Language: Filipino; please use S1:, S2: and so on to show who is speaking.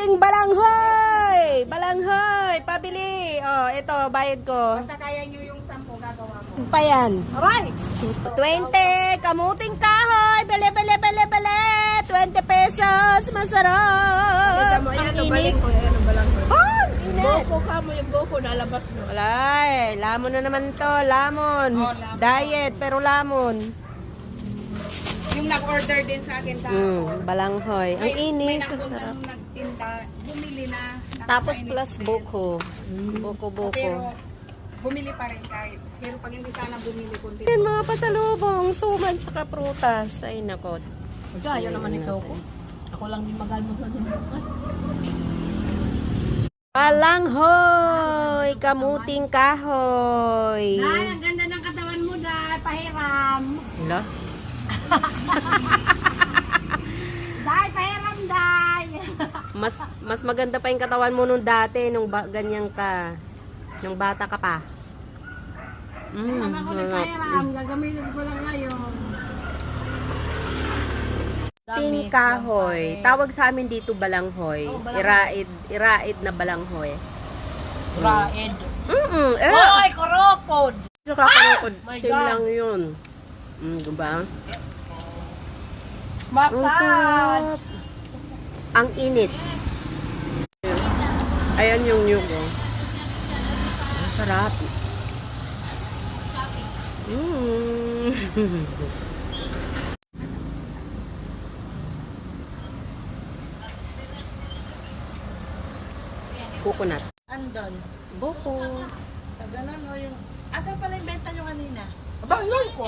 S1: kamuting balanghoy! Balanghoy! Pabili! Oh, ito, bayad ko.
S2: Basta kaya nyo yung 10, gagawa ko.
S1: Pa yan.
S2: Aray!
S1: 20, kamuting kahoy! Bili, bili, bili, bili! 20 pesos! Masarap!
S2: Ayan,
S1: Ang init.
S2: ko. Ayan, ang balang ko.
S1: Oh, init!
S2: Boko ka mo, yung boko nalabas mo.
S1: Wala eh. Lamon na naman to. Lamon.
S2: Oh, lamon.
S1: Diet, pero lamon.
S2: Yung nag-order din sa akin
S1: Balanghoy. Ang init. Ang
S2: May
S1: sarap.
S2: nagtinda, bumili na.
S1: Tapos
S2: nakakain
S1: plus
S2: din.
S1: buko. Buko-buko.
S2: Pero bumili pa rin kahit. Pero pag hindi sana bumili, kunti.
S1: Yan mga pasalubong, suman tsaka prutas. Ay nako.
S2: Ayaw naman ni Choco. Ako lang din magalmos na din bukas.
S1: Balanghoy, kamuting kahoy.
S2: Dahil, ang ganda ng katawan mo dahil, pahiram.
S1: Hala?
S2: Dahil, pahiram dahil.
S1: Mas maganda pa yung katawan mo nung dati, nung ganyan ka. Nung bata ka pa.
S2: Sama ko nagpahiram, gagamitin ko lang ngayon.
S1: Ting kahoy. Tawag sa amin dito balanghoy.
S2: Oh, balanghoy.
S1: Iraid na balanghoy.
S2: Raid.
S1: Iraid.
S2: korokod!
S1: Saka karukod.
S2: My
S1: Same
S2: God.
S1: lang yun. Diba?
S2: Massage!
S1: Ang init. Ayan yung nyug. Oh. Ang sarap. Coconut.
S2: Andon.
S1: Buko.
S2: Sa ganun, yung... Asan pala yung benta nyo kanina?
S1: Aba, yun ko.